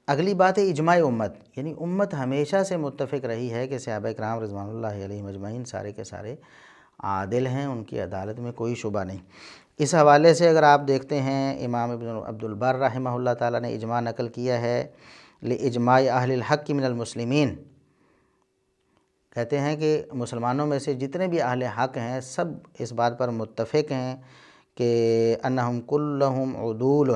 اگلی بات ہے اجماع امت، یعنی امت ہمیشہ سے متفق رہی ہے کہ صحابہ کرام رضوان اللہ علیہم اجمعین سارے کے سارے عادل ہیں، ان کی عدالت میں کوئی شبہ نہیں۔ اس حوالے سے اگر آپ دیکھتے ہیں امام ابن عبد البر رحمہ اللہ تعالیٰ نے اجماع نقل کیا ہے لِإِجْمَاعِ اہل الحق من المسلمین، کہتے ہیں کہ مسلمانوں میں سے جتنے بھی اہل حق ہیں سب اس بات پر متفق ہیں کہ انہم کلہم عدول،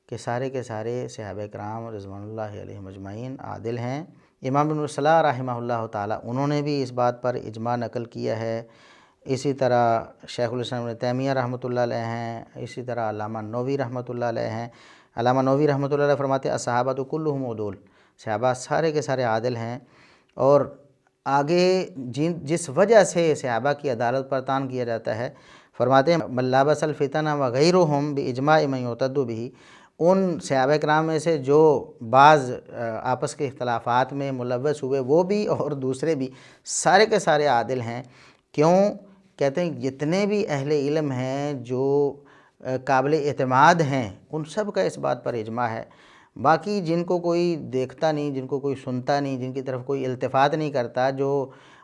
کہ سارے کے سارے صحابہ کرام رضوان اللہ علیہم اجمعین عادل ہیں۔ امام ابن صلاح رحمہ اللہ تعالیٰ انہوں نے بھی اس بات پر اجماع نقل کیا ہے۔ اسی طرح شیخ الاسلام ابن تیمیہ رحمۃ اللہ علیہ ہیں، اسی طرح علامہ نووی رحمۃ اللہ علیہ ہیں۔ علامہ نووی رحمۃ اللہ علیہ فرماتے ہیں الصحابۃ کلہم عدول، صحابہ سارے کے سارے عادل ہیں۔ اور آگے جس وجہ سے صحابہ کی عدالت پر تان کیا جاتا ہے، فرماتے ہیں من لابس الفتن وغیرہم باجماع من یعتد بہ، ان صحابہ کرام میں سے جو بعض آپس کے اختلافات میں ملوث ہوئے وہ بھی اور دوسرے بھی سارے کے سارے عادل ہیں۔ کیوں؟ کہتے ہیں جتنے بھی اہل علم ہیں جو قابل اعتماد ہیں ان سب کا اس بات پر اجماع ہے۔ باقی جن کو کوئی دیکھتا نہیں، جن کو کوئی سنتا نہیں، جن کی طرف کوئی التفات نہیں کرتا، جو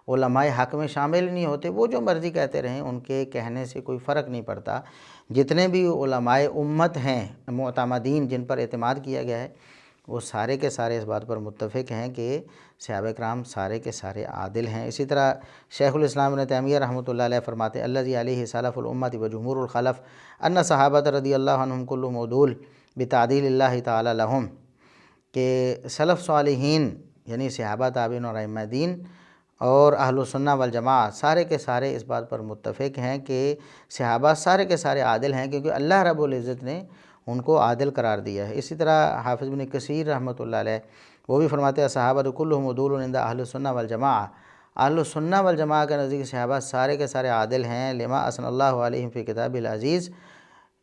علماء حق میں شامل نہیں ہوتے، وہ جو مرضی کہتے رہیں، ان کے کہنے سے کوئی فرق نہیں پڑتا۔ جتنے بھی علماء امت ہیں معتمدین جن پر اعتماد کیا گیا ہے، وہ سارے کے سارے اس بات پر متفق ہیں کہ صحابہ کرام سارے کے سارے عادل ہیں۔ اسی طرح شیخ الاسلام ابن تیمیہ رحمۃ اللہ علیہ فرماتے ہیں الذی علیہ سلف الامت و جمہور الخلف ان صحابۃ رضی اللہ عنہم کلہم عدول بتعدیل اللہ تعالی لہم، کہ سلف صالحین یعنی صحابہ تابعین اور ائمہ دین اور اہل السنہ والجماعہ سارے کے سارے اس بات پر متفق ہیں کہ صحابہ سارے کے سارے عادل ہیں، کیونکہ اللہ رب العزت نے ان کو عادل قرار دیا ہے۔ اسی طرح حافظ ابن کثیر رحمۃ اللہ علیہ وہ بھی فرماتے ہیں صحابہ کلہم عدول عند اہل السنہ والجماعہ، اہل السنہ والجماعہ کے نزدیک صحابہ سارے کے سارے عادل ہیں لما اثنى اللہ علیہم فی کتاب العزیز،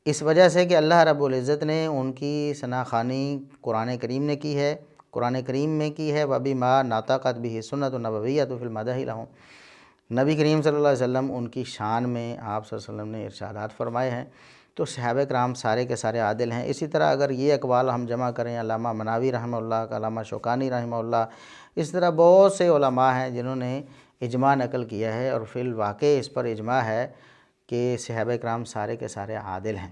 اس وجہ سے کہ اللہ رب العزت نے ان کی ثنا خوانی قرآن کریم نے کی ہے، قرآن کریم میں کی ہے وَبِمَا نَطَقَتْ بِهِ السُّنَّةُ النَّبَوِيَّةُ فِي الْمَدْحِ لَهُم، نبی کریم صلی اللہ علیہ وسلم ان کی شان میں آپ صلی اللہ علیہ وسلم نے ارشادات فرمائے ہیں، تو صحابہ کرام سارے کے سارے عادل ہیں۔ اسی طرح اگر یہ اقوال ہم جمع کریں علامہ مناوی رحمہ اللہ، علامہ شوکانی رحمہ اللہ، اس طرح بہت سے علماء ہیں جنہوں نے اجماع نقل کیا ہے، اور فی الواقع اس پر اجماع ہے کہ صحابہ کرام سارے کے سارے عادل ہیں۔